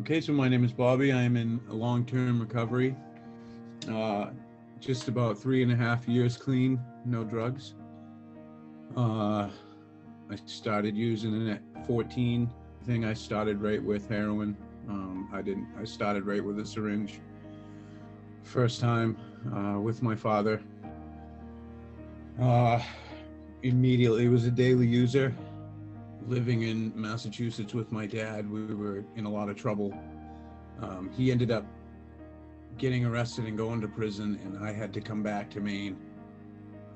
Okay, so my name is Bobby. I am in a long-term recovery. Just about 3.5 years clean, no drugs. I started using it at 14. I started right with heroin. I started right with a syringe. First time with my father. Immediately was a daily user. Living in Massachusetts with my dad, we were in a lot of trouble. He ended up getting arrested and going to prison, and I had to come back to Maine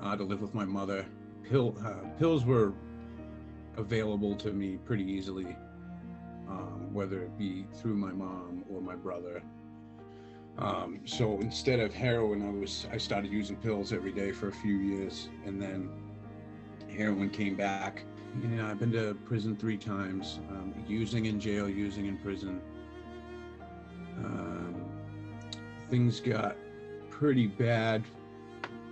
to live with my mother. Pills were available to me pretty easily, whether it be through my mom or my brother. So instead of heroin, I started using pills every day for a few years, and then heroin came back. I've been to prison 3 times, using in jail, using in prison. Things got pretty bad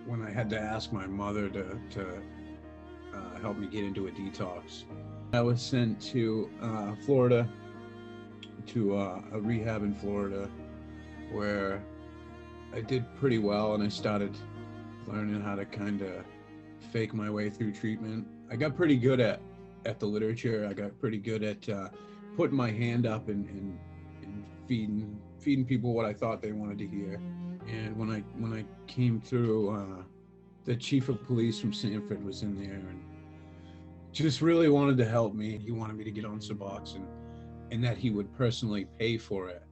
when I had to ask my mother to help me get into a detox. I was sent to Florida, to a rehab in Florida, where I did pretty well, and I started learning how to kind of fake my way through treatment. I got pretty good at the literature. I got pretty good at putting my hand up and feeding people what I thought they wanted to hear. And when I came through, the chief of police from Sanford was in there and just really wanted to help me. He wanted me to get on Suboxone, and that he would personally pay for it,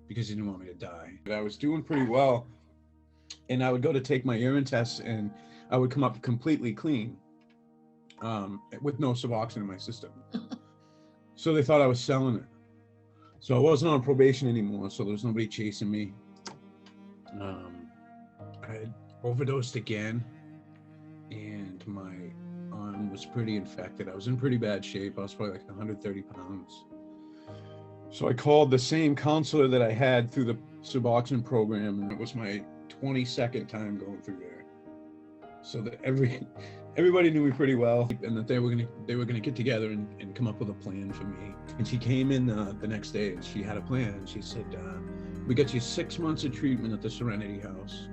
because he didn't want me to die. I was doing pretty well, and I would go to take my urine tests, and I would come up completely clean, with no Suboxone in my system. So they thought I was selling it. So I wasn't on probation anymore, so there was nobody chasing me. I had overdosed again, and my arm was pretty infected. I was in pretty bad shape. I was probably like 130 pounds. So I called the same counselor that I had through the Suboxone program, and it was my 22nd time going through there. So that everybody knew me pretty well, and that they were gonna get together and come up with a plan for me. And she came in the next day, and she had a plan. She said, "We got you 6 months of treatment at the Serenity House.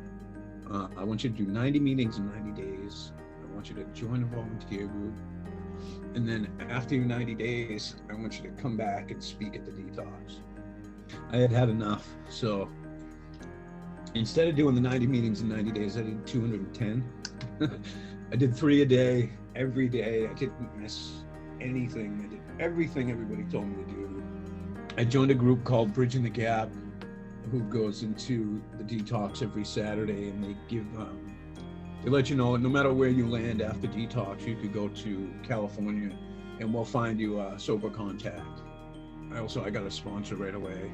I want you to do 90 meetings in 90 days. I want you to join a volunteer group. And then after your 90 days, I want you to come back and speak at the detox." I had had enough, so instead of doing the 90 meetings in 90 days, I did 210. I did 3 a day, every day. I didn't miss anything. I did everything everybody told me to do. I joined a group called Bridging the Gap, who goes into the detox every Saturday, and they give, they let you know no matter where you land after detox, you could go to California and we'll find you a sober contact. I got a sponsor right away.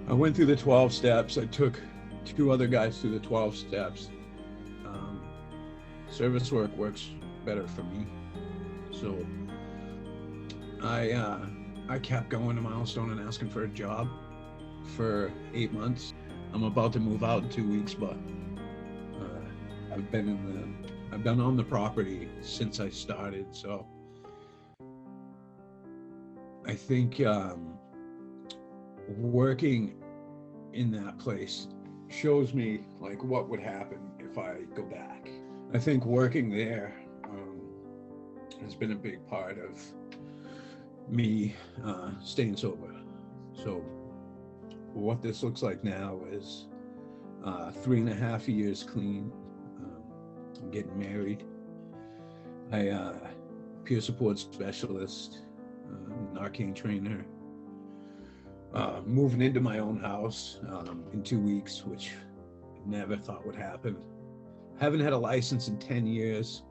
I went through the 12 steps. I took 2 other guys through the 12 steps. Service work works better for me. So I kept going to Milestone and asking for a job for 8 months. I'm about to move out in 2 weeks, but I've been on the property since I started. So I think working in that place shows me like what would happen if I go back. I think working there has been a big part of me staying sober. So what this looks like now is 3.5 years clean. I'm getting married. I peer support specialist, arcane trainer. Moving into my own house in 2 weeks, which I never thought would happen. Haven't had a license in 10 years.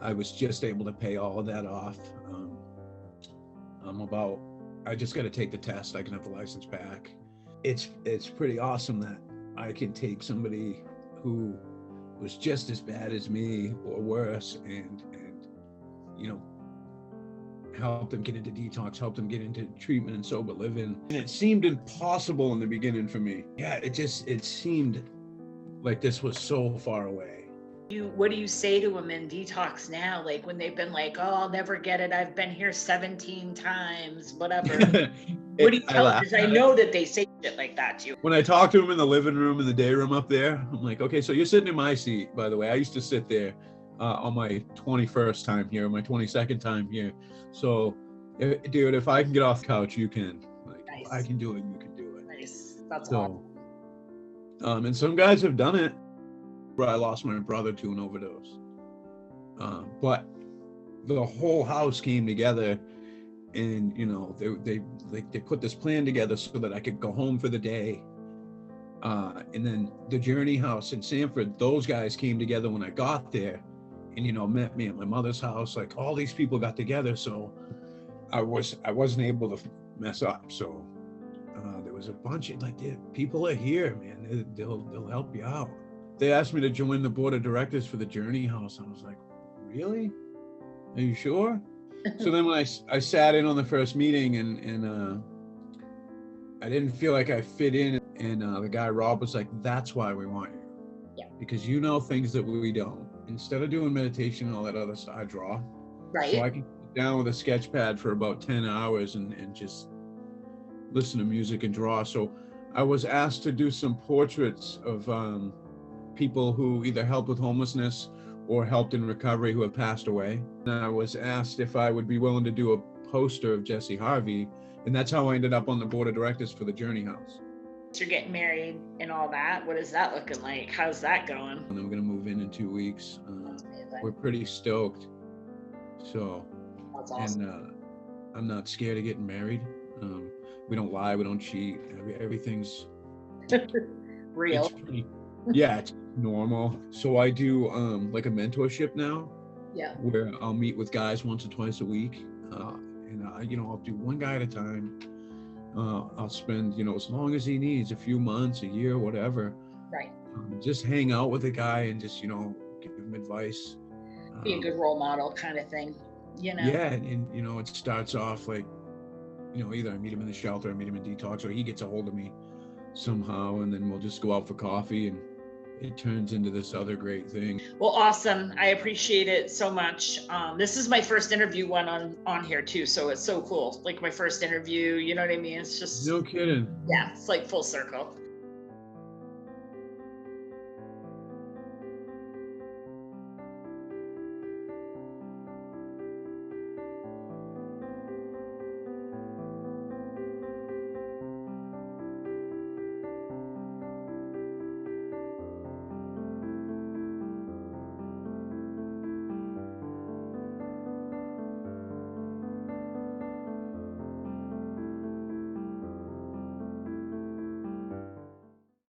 I was just able to pay all of that off. I just got to take the test. I can have the license back. It's pretty awesome that I can take somebody who was just as bad as me or worse and help them get into detox, help them get into treatment and sober living. And it seemed impossible in the beginning for me. Yeah, it seemed like this was so far away. What do you say to them in detox now? Like when they've been like, oh, I'll never get it. I've been here 17 times, whatever. What do you tell them? Because I know that they say shit like that to you. When I talk to them in the living room, in the day room up there, I'm like, okay, so you're sitting in my seat, by the way. I used to sit there on my 21st time here, my 22nd time here. So, dude, if I can get off the couch, you can. Like, nice. If I can do it, you can do it. Nice. That's awesome. And some guys have done it. I lost my brother to an overdose. But the whole house came together, and you know they put this plan together so that I could go home for the day. And then the Journey House in Sanford, those guys came together when I got there, and you know met me at my mother's house. Like all these people got together, so I wasn't able to mess up. So there was a bunch of people are here, man. They'll help you out. They asked me to join the board of directors for the Journey House. I was like, really? Are you sure? So then when I sat in on the first meeting and I didn't feel like I fit in, and the guy Rob was like, that's why we want you. Yeah. Because you know things that we don't. Instead of doing meditation and all that other stuff, I draw. Right. So I can sit down with a sketch pad for about 10 hours and just listen to music and draw. So I was asked to do some portraits of people who either helped with homelessness or helped in recovery who have passed away. And I was asked if I would be willing to do a poster of Jesse Harvey, and that's how I ended up on the board of directors for the Journey House. You're getting married and all that. What is that looking like? How's that going? And I'm going to move in 2 weeks. That's amazing. We're pretty stoked. So, That's awesome. And I'm not scared of getting married. We don't lie, we don't cheat. Everything's real. It's normal. So I do like a mentorship now. Yeah. Where I'll meet with guys once or twice a week, and I'll do one guy at a time. I'll spend as long as he needs, a few months, a year, whatever. Right. Just hang out with a guy and just give him advice. Be a good role model kind of thing. Yeah, and it starts off like either I meet him in the shelter, I meet him in detox, or he gets a hold of me somehow, and then we'll just go out for coffee, and it turns into this other great thing. Well, awesome. I appreciate it so much. This is my first interview one on here too, so it's so cool. Like my first interview, you know what I mean? It's just no kidding. Yeah, it's like full circle.